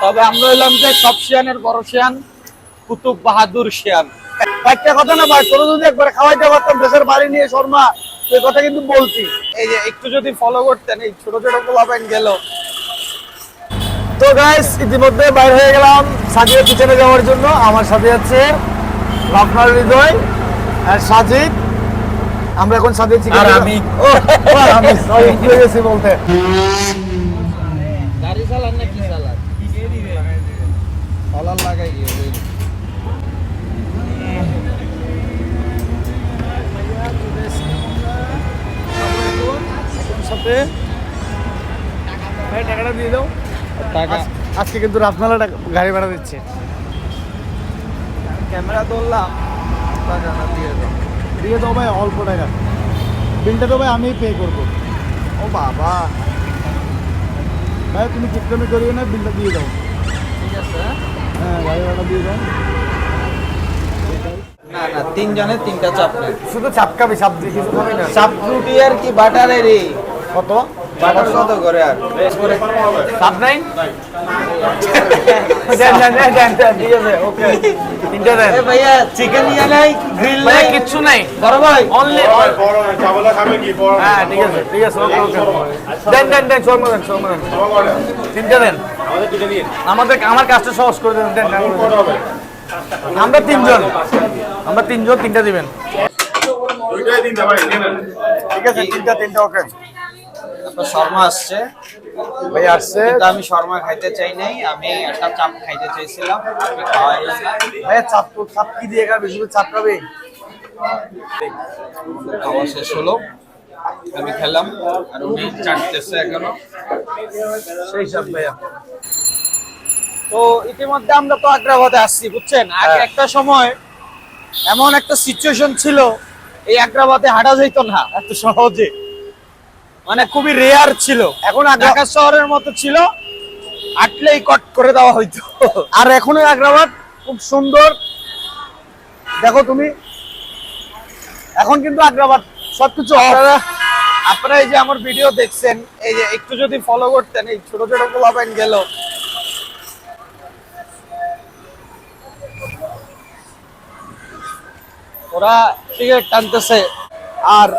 তবে আমরা হইলাম যে সব শিয়ানের বড় শিয়ান, কুতুব বাহাদুর শিয়ান। একটা কথা না ভাই, তোর যদি একবার খাওয়াইতে পারতাম দেশের বাড়ি নিয়ে শর্মা, এই কথা কিন্তু বলতি। এই যে একটু যদি ফলো করতেন, এই ছোট ছোট পোলাপাইন গেল। তো গাইস, ইতিমধ্যে বাইরে হয়ে গেলাম সাজিদের পিছনে যাওয়ার জন্য। আমার সাথে আছে রাফনার হৃদয় আর সাজিদ। আমরা এখন সাজিদ আর আমি আমি সরি ভুলে গেছি বলতে। গাড়ি চালান না কি চালান? কলার লাগাই গিয়ে সাথে ভাই টাকাটা দিয়ে দাও। টাকা আজকে কিন্তু রাফনালা গাড়ি ভাড়া দিচ্ছে। ক্যামেরা ধরলাম, টাকাটা দিয়ে দাও। দিয়ে দাও ভাই, অল্প টাকা। বিলটা তো ভাই আমি পে করবো। ও বাবা, ভাই তুমি কিপটামি করিও না, বিলটা দিয়ে দাও। ঠিক আছে। হ্যাঁ, গাড়ি ভাড়া দিয়ে দাও। না না, তিনজনের তিনটা চাপ নেই। শুধু চাপ খাবি, চাপ দিয়ে কিছু খাবি না। চাপ রুটি আর কি বাটারের? কত? বাটার কত করে? আর চাপ নাই? দেন দেন দেন দেন দেন, ঠিক আছে, ওকে। তিনটা দেন। এ ভাইয়া, চিকেন ইয়া নাই, গ্রিল নাই, কিচ্ছু নাই বড় ভাই। অনলি। হ্যাঁ ঠিক আছে ঠিক আছে, ওকে ওকে। দেন দেন দেন, শর্মা দেন, শর্মা দেন। তিনটা দেন। আমার কাজটা সহজ করে দেন। দেন। আমরা তিনজন, তিনটা দিবেন। ঠিক আছে, তিনটা ওকে। আপনার শর্মা আসছে ভাই আসছে। কিন্তু আমি শর্মা খাইতে চাই নাই, আমি একটা চাপ খাইতে চাইছিলাম, আপনি খাওয়াইলেন না। ভাইয়া চাপ কি দিয়ে খাবে? শুধু চাপ খাবে? খাওয়া শেষ হলো, আমি খেলাম আর উনি চাটতেছে এখনো। সেই সব ভাইয়া। তো ইতিমধ্যে আমরা তো আগ্রাবাদে আসছি, বুঝছেন। আগে একটা সময় এমন একটা সিচুয়েশন ছিল, এই আগ্রাবাদে হাঁটা যেত না এত সহজে, মানে খুবই রেয়ার ছিল। এখন ঢাকা শহরের মতো ছিল, হাঁটলেই কট করে দেওয়া হইতো। আর এখনো আগ্রাবাদ খুব সুন্দর, দেখো তুমি। এখন কিন্তু আগ্রাবাদ সবকিছু আপনারা এই যে আমার ভিডিও দেখছেন, এই যে একটু যদি ফলো করতেন, এই ছোট ছোট পোলাপাইন গেল। ওরা সিগারেট টানতেছে আর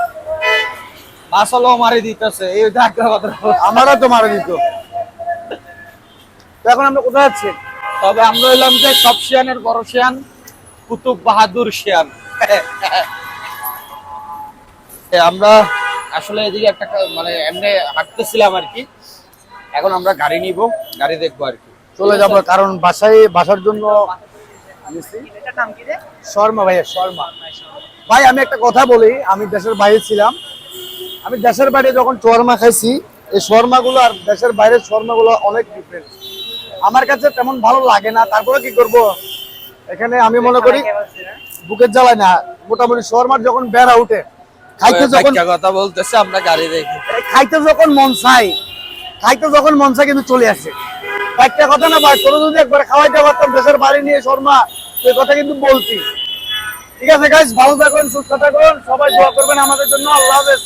বাসলো মারি দিতেছে, এই আগ্রাবাদ। আমারও তো মারা দিত। তো এখন আমরা কোথায় যাচ্ছি? তবে আমরা হইলাম যে সব শিয়ানের বড় শিয়ান, কুতুব বাহাদুর শিয়ান। আমরা আসলে এদিকে একটা মানে এমনি হাঁটতেছিলাম আর কি। এখন আমরা গাড়ি নিব, গাড়ি দেখবো আর কি। চলে যাবো, কারণ বাসার জন্য শর্মা। ভাইয়া শর্মা। ভাই আমি একটা কথা বলি, আমি দেশের বাইরে ছিলাম। আমি দেশের বাইরে যখন শর্মা খাইছি, এই শর্মা গুলো আর দেশের বাইরের শর্মা গুলো অনেক ডিফারেন্ট। আমার কাছে তেমন ভালো লাগে না, তারপরে কি করব, এখানে আমি মনে করি বুকের জ্বালায় না। মোটামুটি শর্মার যখন বেড়া উঠে, খাইতে যখন কথা বলতেছে, আমরা গাড়ি দেখি। খাইতে যখন মন চাই কিন্তু চলে আসে। একটা কথা না ভাই, তোর যদি একবার খাওয়াইতে পারতাম দেশের বাড়ি নিয়ে শর্মা, এই কথা কিন্তু বলতি। ঠিক আছে গাইস, ভালো থাকুন, সুস্থ থাকুন, সবাই দোয়া করবেন আমাদের জন্য। আল্লাহ হাফেজ।